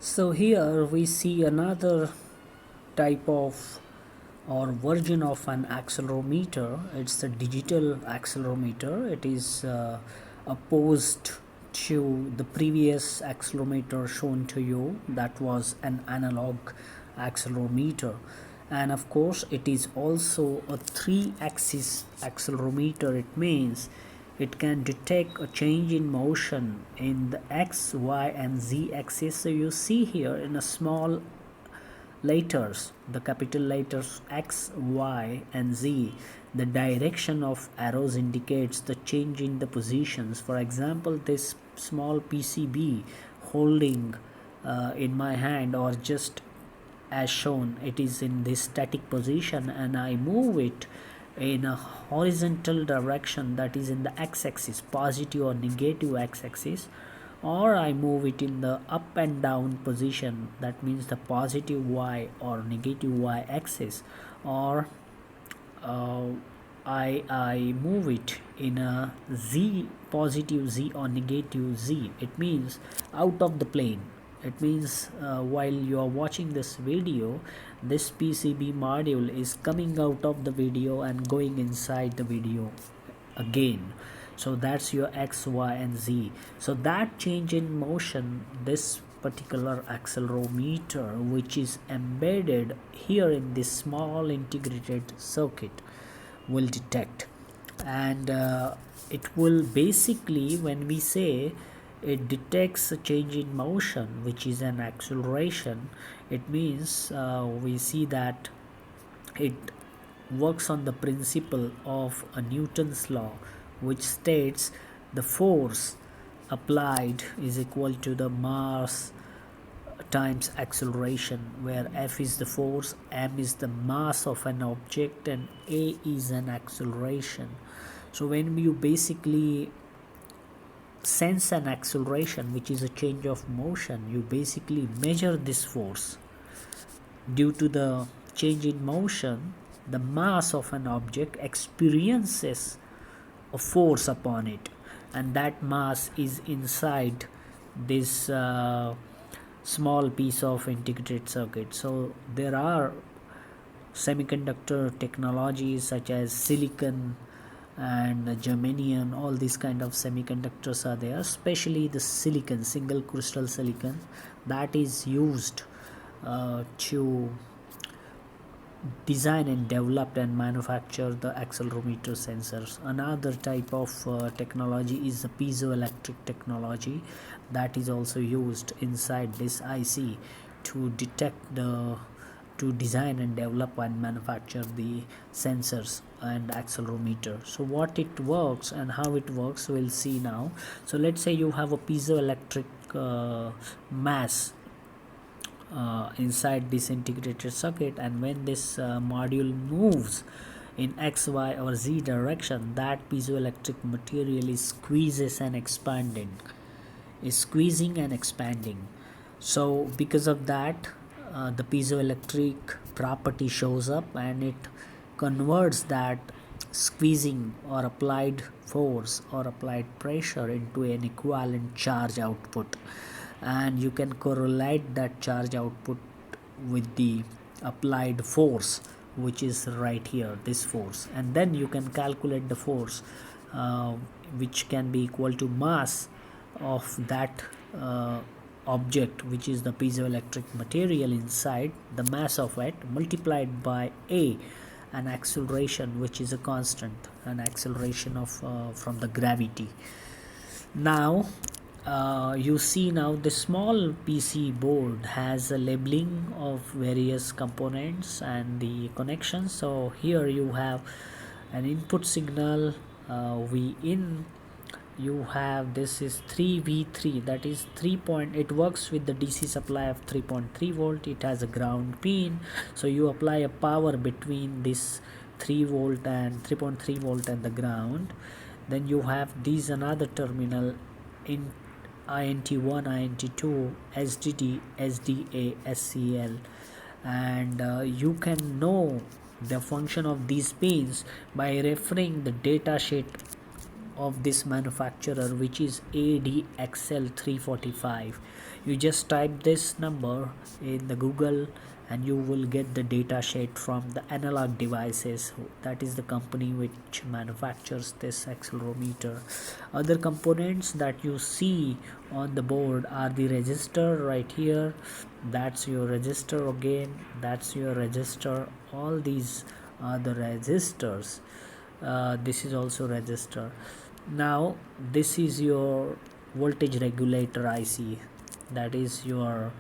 So here we see another type of or version of an accelerometer. It's a digital accelerometer. It is opposed to the previous accelerometer shown to you, that was an analog accelerometer. And of course it is also a 3-axis accelerometer. It means it can detect a change in motion in the x, y and z axis. So you see here in a small letters, the capital letters x, y and z, the direction of arrows indicates the change in the positions. For example, this small PCB holding in my hand, or just as shown, it is in this static position, and I move it in a horizontal direction, that is in the x-axis, positive or negative x-axis, or I move it in the up and down position, that means the positive y or negative y axis, or I move it in a z, positive z or negative z. It means out of the plane. It means while you are watching this video, this PCB module is coming out of the video and going inside the video again. So that's your x, y and z. So that change in motion, this particular accelerometer, which is embedded here in this small integrated circuit, will detect. And it will basically, when we say it detects a change in motion, which is an acceleration, it means we see that it works on the principle of a Newton's law, which states the force applied is equal to the mass times acceleration, where F is the force, m is the mass of an object, and a is an acceleration. So when you basically sense an acceleration, which is a change of motion, you basically measure this force. Due to the change in motion, the mass of an object experiences a force upon it, and that mass is inside this small piece of integrated circuit. So there are semiconductor technologies such as silicon and germanium, all these kind of semiconductors are there, especially the silicon, single crystal silicon, that is used to design and develop and manufacture the accelerometer sensors. Another type of technology is the piezoelectric technology, that is also used inside this IC to detect to design and develop and manufacture the sensors and accelerometer. So what it works and how it works, we'll see now. So let's say you have a piezoelectric mass inside this integrated circuit, and when this module moves in x, y or z direction, that piezoelectric material is squeezing and expanding. So because of that, the piezoelectric property shows up, and it converts that squeezing or applied force or applied pressure into an equivalent charge output, and you can correlate that charge output with the applied force, which is right here, this force, and then you can calculate the force which can be equal to mass of that object, which is the piezoelectric material inside, the mass of it multiplied by a, an acceleration which is a constant, an acceleration of from the gravity. Now you see, now the small PC board has a labeling of various components and the connections. So here you have an input signal, V in, you have, this is 3V3, that is 3 point, it works with the DC supply of 3.3 volt. It has a ground pin, so you apply a power between this 3 volt and 3.3 volt and the ground. Then you have these another terminal in INT1, INT2, SDD, SDA, SCL, and you can know the function of these pins by referring the data sheet of this manufacturer, which is ADXL345. You just type this number in the Google and you will get the data sheet from the Analog Devices. That is the company which manufactures this accelerometer. Other components that you see on the board are the resistor right here. That's your resistor again. That's your resistor. All these are the resistors. This is also resistor. Now this is your voltage regulator IC. That is your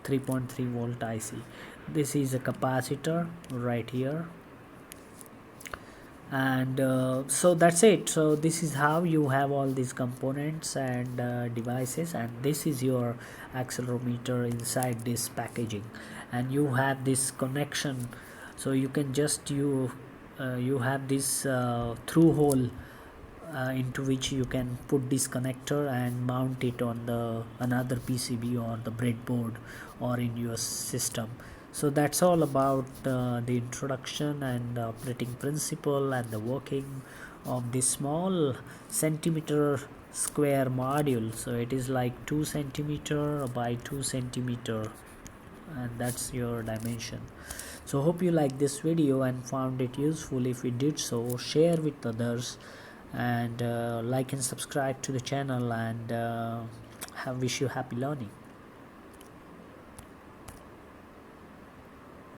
3.3 volt IC. This is a capacitor right here, and so that's it. So this is how you have all these components and devices, and this is your accelerometer inside this packaging, and you have this connection. So you can just you have this through hole into which you can put this connector and mount it on the another PCB or the breadboard or in your system. So that's all about the introduction and operating principle and the working of this small centimeter square module. So it is like 2 centimeter by 2 centimeter, and that's your dimension. So hope you like this video and found it useful. If you did so, share with others, and like and subscribe to the channel, and wish you happy learning.